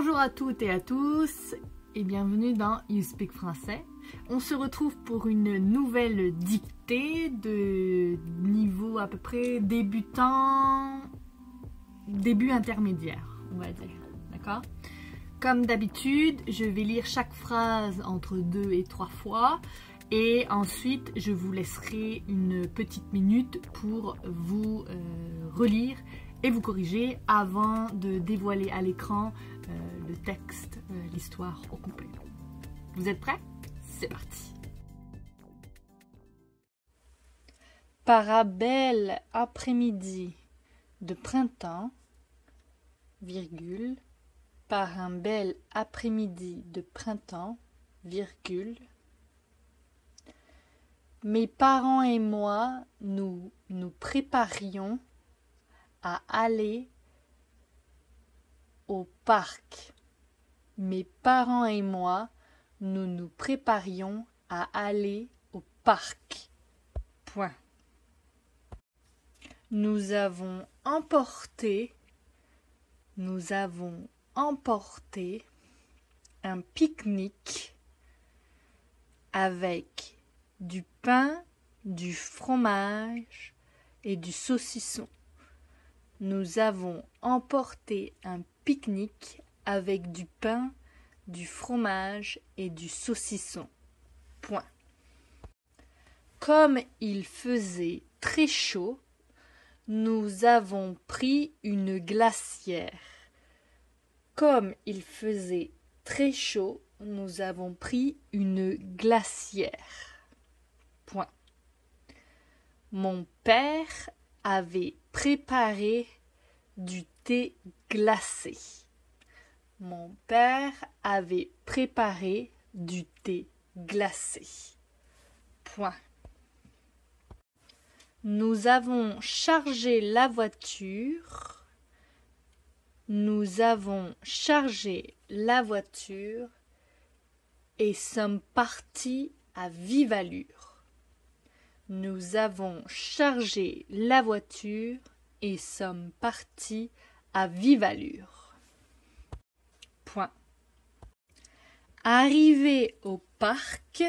Bonjour à toutes et à tous et bienvenue dans You Speak Français. On se retrouve pour une nouvelle dictée de niveau à peu près débutant, début intermédiaire, on va dire, d'accord? Comme d'habitude, je vais lire chaque phrase entre 2 et 3 fois et ensuite je vous laisserai une petite minute pour vous relire et vous corriger avant de dévoiler à l'écran le texte, l'histoire au complet. Vous êtes prêts? C'est parti! Par un bel après-midi de printemps, virgule, par un bel après-midi de printemps, virgule, mes parents et moi, nous préparions à aller au parc. Mes parents et moi, nous préparions à aller au parc. Point. Nous avons emporté un pique-nique avec du pain, du fromage et du saucisson. Nous avons emporté un pique-nique avec du pain, du fromage et du saucisson. Point. Comme il faisait très chaud, nous avons pris une glacière. Comme il faisait très chaud, nous avons pris une glacière. Point. Mon père avait préparé du thé glacé. Mon père avait préparé du thé glacé. Point. Nous avons chargé la voiture. Nous avons chargé la voiture et sommes partis à vive allure. Nous avons chargé la voiture et sommes partis à vive allure. Point. Arrivé au parc,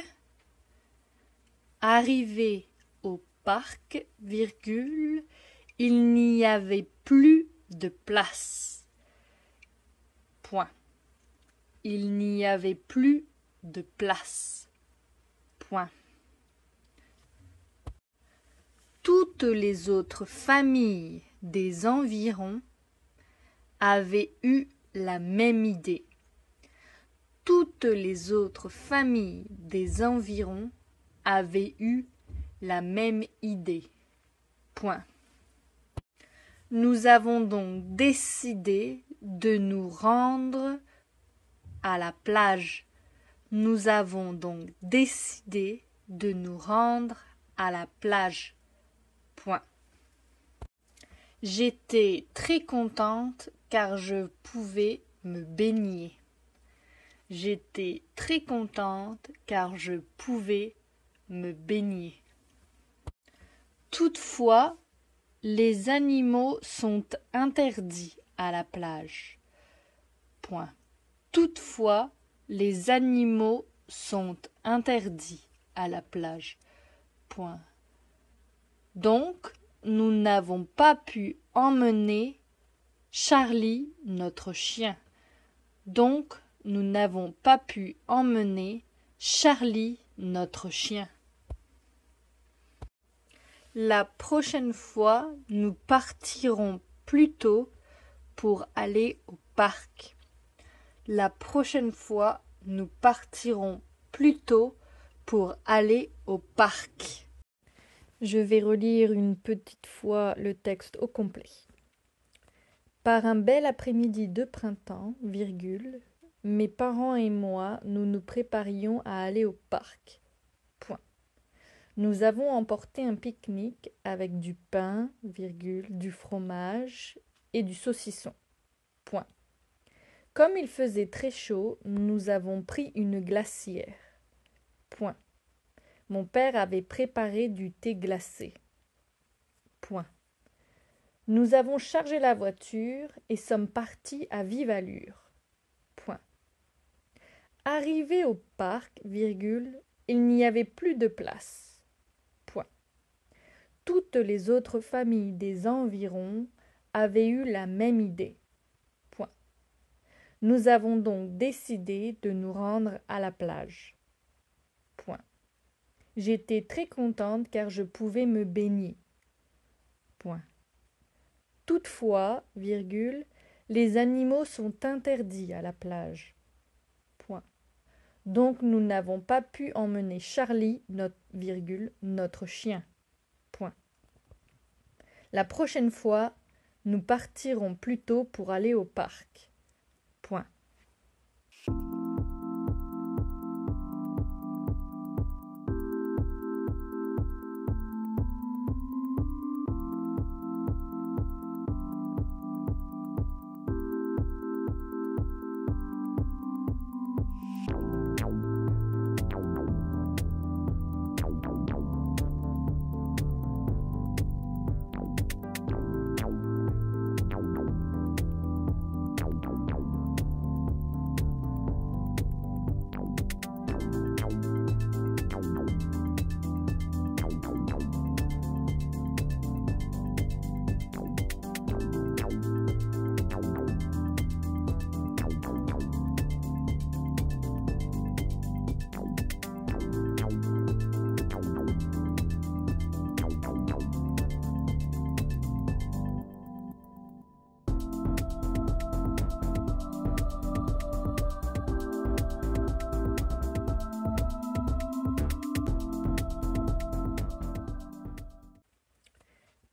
virgule, il n'y avait plus de place. Point. Il n'y avait plus de place. Point. Toutes les autres familles des environs avaient eu la même idée. Toutes les autres familles des environs avaient eu la même idée. Point. Nous avons donc décidé de nous rendre à la plage. Nous avons donc décidé de nous rendre à la plage. Point. J'étais très contente car je pouvais me baigner. J'étais très contente car je pouvais me baigner. Toutefois, les animaux sont interdits à la plage. Point. Toutefois, les animaux sont interdits à la plage. Point. Donc, nous n'avons pas pu emmener Charlie, notre chien. Donc, nous n'avons pas pu emmener Charlie, notre chien. La prochaine fois, nous partirons plus tôt pour aller au parc. La prochaine fois, nous partirons plus tôt pour aller au parc. Je vais relire une petite fois le texte au complet. Par un bel après-midi de printemps, virgule, mes parents et moi, nous préparions à aller au parc. Point. Nous avons emporté un pique-nique avec du pain, virgule, du fromage et du saucisson. Point. Comme il faisait très chaud, nous avons pris une glacière. Point. Mon père avait préparé du thé glacé. Point. Nous avons chargé la voiture et sommes partis à vive allure. Arrivé au parc, virgule, il n'y avait plus de place. Point. Toutes les autres familles des environs avaient eu la même idée. Point. Nous avons donc décidé de nous rendre à la plage. Point. J'étais très contente car je pouvais me baigner. Point. Toutefois, virgule, les animaux sont interdits à la plage. Point. Donc nous n'avons pas pu emmener Charlie, notre chien. Point. La prochaine fois, nous partirons plus tôt pour aller au parc. Point.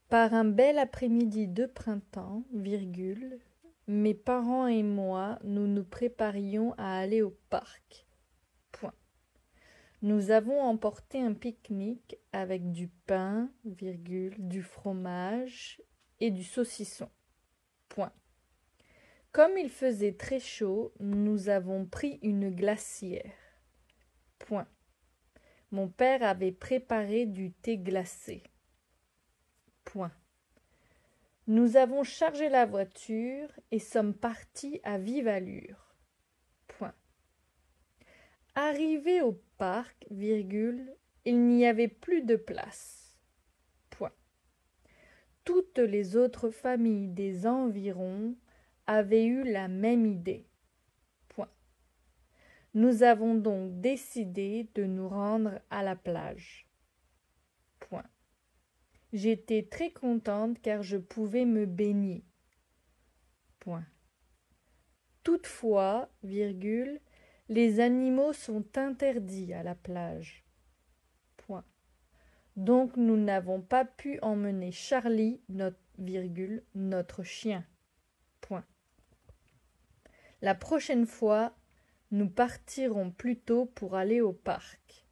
Par un bel après-midi de printemps, virgule, mes parents et moi, nous nous préparions à aller au parc. Point. Nous avons emporté un pique-nique avec du pain, virgule, du fromage et du saucisson. Point. Comme il faisait très chaud, nous avons pris une glacière. Point. Mon père avait préparé du thé glacé. Point. Nous avons chargé la voiture et sommes partis à vive allure. Point. Arrivé au parc, virgule, il n'y avait plus de place. Point. Toutes les autres familles des environs avaient eu la même idée. Point. Nous avons donc décidé de nous rendre à la plage. Point. J'étais très contente car je pouvais me baigner. Point. Toutefois, virgule, les animaux sont interdits à la plage. Point. Donc nous n'avons pas pu emmener Charlie, notre chien. Point. La prochaine fois, nous partirons plus tôt pour aller au parc.